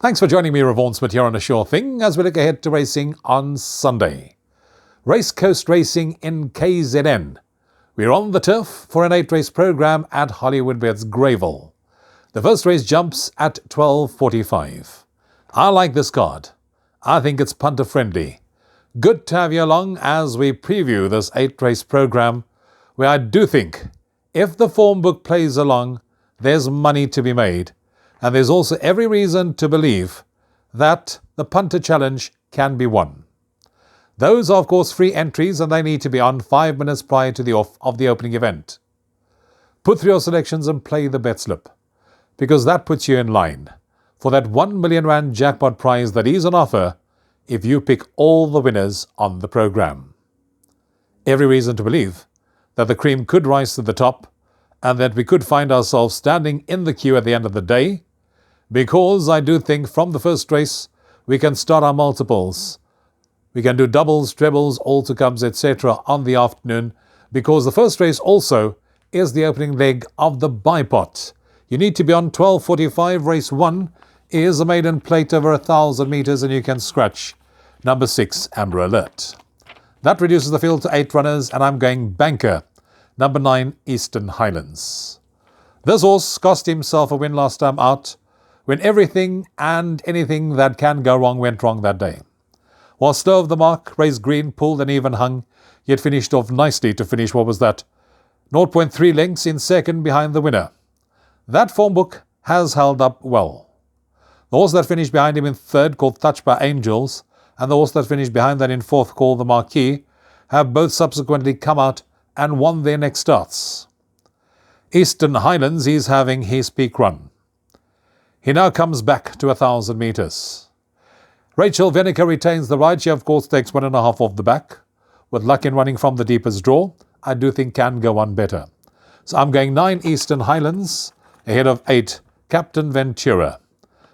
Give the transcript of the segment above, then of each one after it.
Thanks for joining me, Rouvaun Smit, here on A Sure Thing as we look ahead to racing on Sunday. Race Coast Racing in KZN. We're on the turf for an 8-race program at Hollywoodbets Greyville. The first race jumps at 12:45. I like this card. I think it's punter friendly. Good to have you along as we preview this 8-race program, where I do think if the form book plays along, there's money to be made. And there's also every reason to believe that the punter challenge can be won. Those are, of course, free entries, and they need to be on 5 minutes prior to the off of the opening event. Put through your selections and play the bet slip, because that puts you in line for that R1 million jackpot prize that is on offer if you pick all the winners on the program. Every reason to believe that the cream could rise to the top and that we could find ourselves standing in the queue at the end of the day, because I do think from the first race we can start our multiples. We can do doubles, trebles, all-to-comes, etc. on the afternoon, because the first race also is the opening leg of the bipot. You need to be on 12:45. Race 1 is a maiden plate over 1,000 metres, and you can scratch number 6, Amber Alert. That reduces the field to 8 runners, and I'm going banker, number 9, Eastern Highlands. This horse cost himself a win last time out, when everything and anything that can go wrong went wrong that day. While slow of the mark, raised green, pulled and even hung, yet finished off nicely to finish, 0.3 lengths in second behind the winner. That form book has held up well. The horse that finished behind him in third, called Touched by Angels, and the horse that finished behind that in fourth, called the Marquis, have both subsequently come out and won their next starts. Eastern Highlands is having his peak run. He now comes back to 1,000 metres. Rachel Venica retains the ride. She, of course, takes 1.5 off the back. With luck in running from the deepest draw, I do think can go on better. So I'm going 9 Eastern Highlands, ahead of 8 Captain Ventura.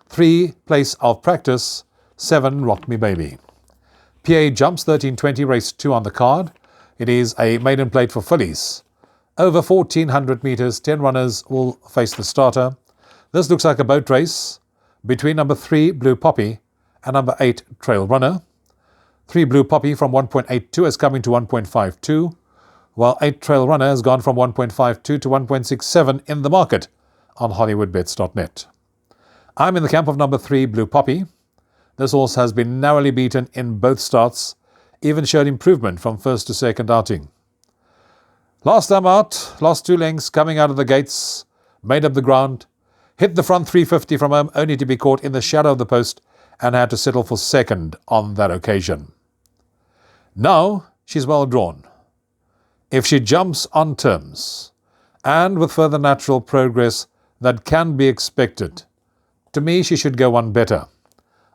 3 Place of Practice, 7 Rock Me Baby. PA jumps 13:20, race 2 on the card. It is a maiden plate for fillies. Over 1,400 metres, 10 runners will face the starter. This looks like a boat race between number 3, Blue Poppy, and number 8, Trail Runner. 3 Blue Poppy from 1.82 is coming to 1.52, while 8 Trail Runner has gone from 1.52 to 1.67 in the market on Hollywoodbets.net. I'm in the camp of number 3, Blue Poppy. This horse has been narrowly beaten in both starts, even showed improvement from first to second outing. Last time out, lost 2 lengths coming out of the gates, made up the ground, hit the front 350 from home, only to be caught in the shadow of the post and had to settle for second on that occasion. Now she's well drawn. If she jumps on terms, and with further natural progress that can be expected, to me she should go one better.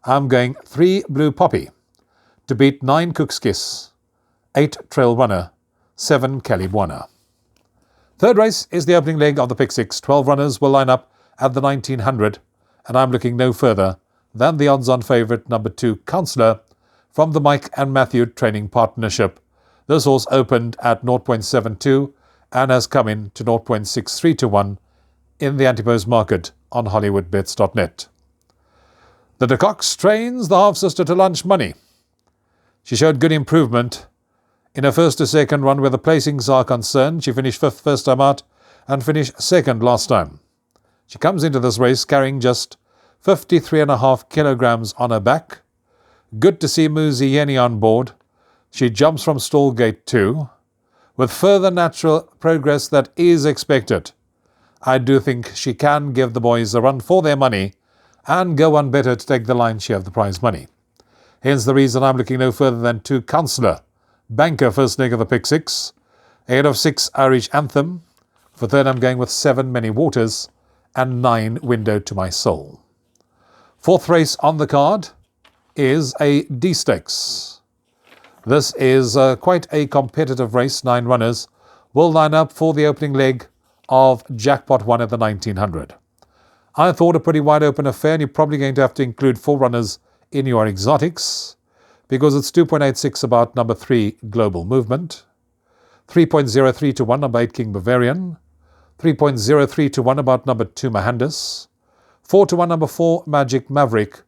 I'm going 3 Blue Poppy to beat 9 Cook's Kiss, 8 Trail Runner, 7 Calibuana. Third race is the opening leg of the pick 6. 12 runners will line up at the 1900, and I'm looking no further than the odds-on favourite number 2, Counsellor, from the Mike and Matthew training partnership. This horse opened at 0.72 and has come in to 0.63 to 1 in the antipose market on Hollywoodbets.net. The De Cox trains the half-sister to lunch money. She showed good improvement in her first to second run where the placings are concerned. She finished 5th first time out and finished 2nd last time. She comes into this race carrying just 53.5 kilograms on her back. Good to see Muzi Yeni on board. She jumps from stall gate 2. With further natural progress that is expected, I do think she can give the boys a run for their money and go on better to take the lion's share of the prize money. Hence the reason I'm looking no further than 2 Counsellor, banker first leg of the pick 6, ahead of 6 Irish Anthem. For third I'm going with 7 Many Waters and 9 Window to My Soul. Fourth race on the card is a D-Stakes. This is quite a competitive race. 9 runners will line up for the opening leg of Jackpot 1 at the 1900. I thought a pretty wide open affair, and you're probably going to have to include 4 runners in your exotics, because it's 2.86 about number 3, Global Movement, 3.03 to 1 number 8, King Bavarian, 3.03 to 1 about number 2, Mahandis, 4 to 1 number 4, Magic Maverick,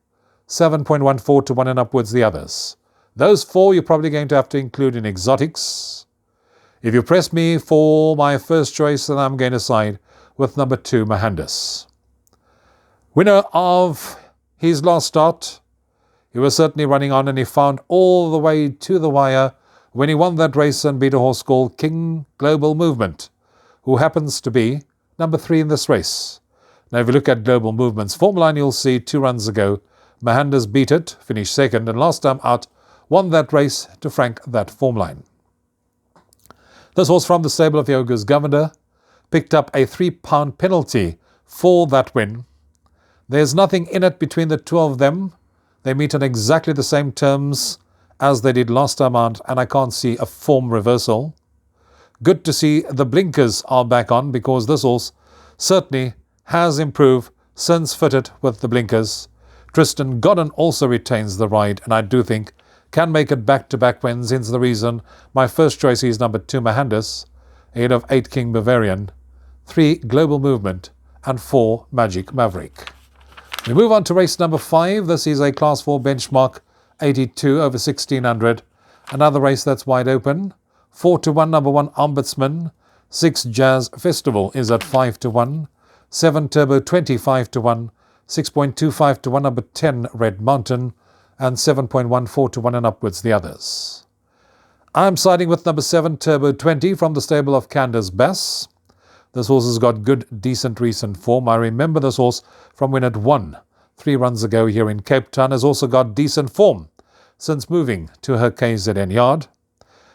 7.14 to 1 and upwards the others. Those four you're probably going to have to include in exotics. If you press me for my first choice, then I'm going to side with number 2, Mohandas. Winner of his last start. He was certainly running on, and he found all the way to the wire when he won that race and beat a horse called King Global Movement, who happens to be number 3 in this race. Now, if you look at Global Movement's form line, you'll see 2 runs ago, Mohandas beat it, finished second, and last time out, won that race to frank that form line. This horse from the stable of Yoga's Governor picked up a £3 penalty for that win. There's nothing in it between the two of them. They meet on exactly the same terms as they did last time out, and I can't see a form reversal. Good to see the blinkers are back on, because this horse certainly has improved since fitted with the blinkers. Tristan Godden also retains the ride, and I do think can make it back-to-back wins, hence the reason my first choice is number 2, Mohandas, ahead of 8, King Bavarian, 3, Global Movement, and 4, Magic Maverick. We move on to race number 5. This is a Class 4 benchmark, 82 over 1600. Another race that's wide open. 4 to 1, number 1, Ombudsman. 6, Jazz Festival is at 5 to 1. 7, Turbo 25 to 1. 6.25 to 1, number 10, Red Mountain. And 7.14 to 1 and upwards the others. I'm siding with number 7, Turbo 20 from the stable of Candace Bass. This horse has got good, decent recent form. I remember this horse from when it won 3 runs ago here in Cape Town. Has also got decent form since moving to her KZN yard.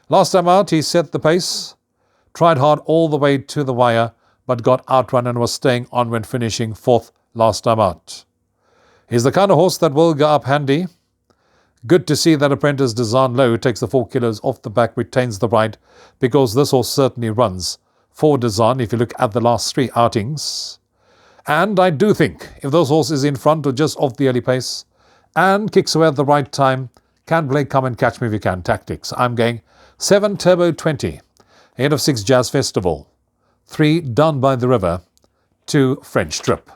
Last time out, he set the pace, tried hard all the way to the wire, but got outrun and was staying on when finishing 4th last time out. He's the kind of horse that will go up handy. Good to see that apprentice Design Low takes the 4 kilos off the back, retains the ride, because this horse certainly runs for Design if you look at the last 3 outings. And I do think if those horse is in front or just off the early pace and kicks away at the right time, can play Come and Catch Me If You Can tactics. I'm going 7, Turbo 20, ahead of 6, Jazz Festival, 3, Down by the River, 2, French Trip.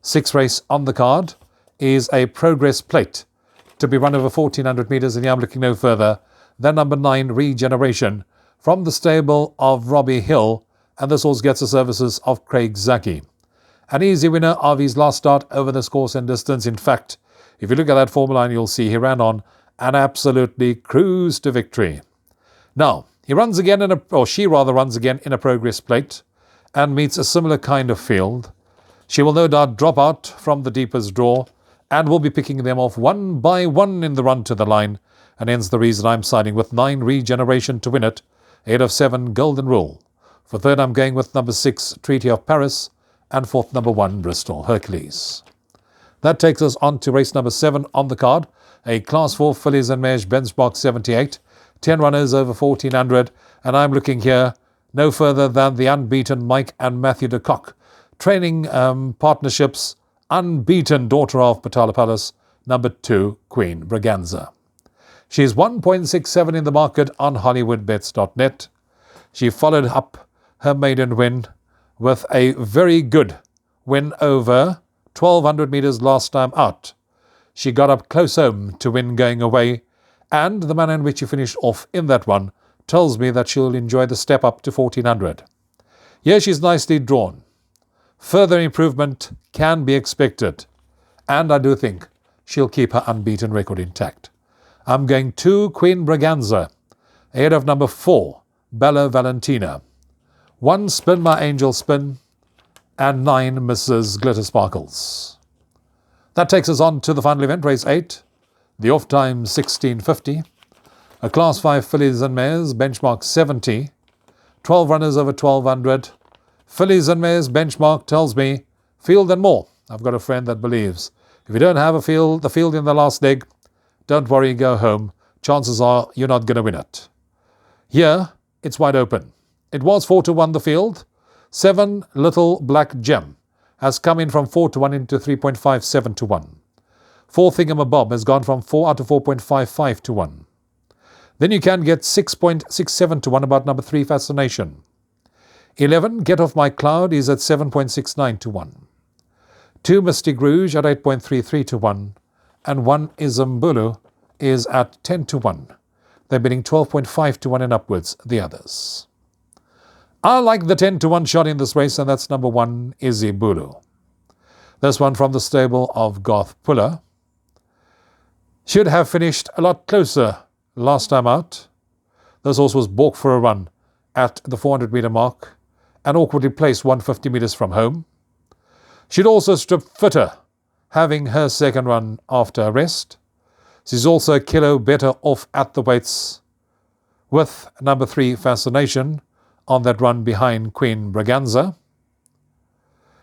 6th race on the card is a Progress Plate to be run over 1400 metres, and I'm looking no further than number 9, Regeneration, from the stable of Robbie Hill, and this horse gets the services of Craig Zaki. An easy winner of his last start over this course and distance. In fact, if you look at that form line, you'll see he ran on and absolutely cruised to victory. Now, he runs again she runs again in a Progress Plate and meets a similar kind of field. She will no doubt drop out from the deepest draw and will be picking them off one by one in the run to the line, and hence the reason I'm siding with 9, Regeneration to win it, ahead of 7, Golden Rule. For 3rd, I'm going with number 6, Treaty of Paris, and 4th, number 1, Bristol Hercules. That takes us on to race number 7 on the card, a Class 4 Fillies and Mares benchmark 78, 10 runners over 1400, and I'm looking here no further than the unbeaten Mike and Matthew de Kock training partnerships, unbeaten daughter of Patala Palace, number 2, Queen Braganza. She's 1.67 in the market on Hollywoodbets.net. She followed up her maiden win with a very good win over 1200 metres last time out. She got up close home to win going away, and the manner in which she finished off in that one tells me that she'll enjoy the step up to 1400. Here she's nicely drawn. Further improvement can be expected, and I do think she'll keep her unbeaten record intact. I'm going 2, Queen Braganza, ahead of number 4, Bella Valentina, 1, Spin My Angel Spin, and 9, Mrs. Glitter Sparkles. That takes us on to the final event, race 8, the off time 1650, a Class 5 Fillies and Mares, benchmark 70, 12 runners over 1200. Fillies and Mares benchmark tells me field and more. I've got a friend that believes if you don't have the field in the last leg, don't worry, go home. Chances are you're not going to win it. Here, it's wide open. It was 4 to 1 the field. 7, Little Black Gem has come in from 4 to 1 into 3.57 to 1. 4, Thingamabob has gone from 4 out to 4.55 to 1. Then you can get 6.67 to 1 about number 3, Fascination. 11, Get Off My Cloud is at 7.69 to 1. 2, Mystic Rouge at 8.33 to 1. and 1 Izumbulu is at 10 to 1. They're bidding 12.5 to 1 and upwards, the others. I like the 10 to 1 shot in this race, and that's number 1 Izumbulu. This one from the stable of Garth Puller. Should have finished a lot closer last time out. This horse was balked for a run at the 400 metre mark and awkwardly placed 150 metres from home. She'd also strip fitter, having her second run after a rest. She's also a kilo better off at the weights, with number 3 Fascination on that run behind Queen Braganza.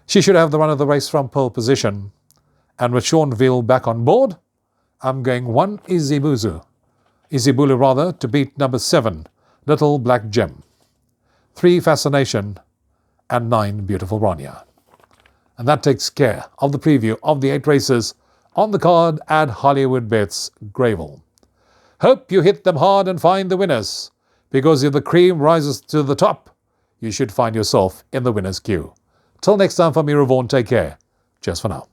She should have the run of the race from pole position, and with Sean Veal back on board, I'm going 1 Izumbulu to beat number 7 Little Black Gem, 3 Fascination, and 9 Beautiful Rania. And that takes care of the preview of the 8 races on the card at Hollywoodbets Greyville. Hope you hit them hard and find the winners, because if the cream rises to the top, you should find yourself in the winner's queue. Till next time, from me, Rouvaun, take care. Cheers for now.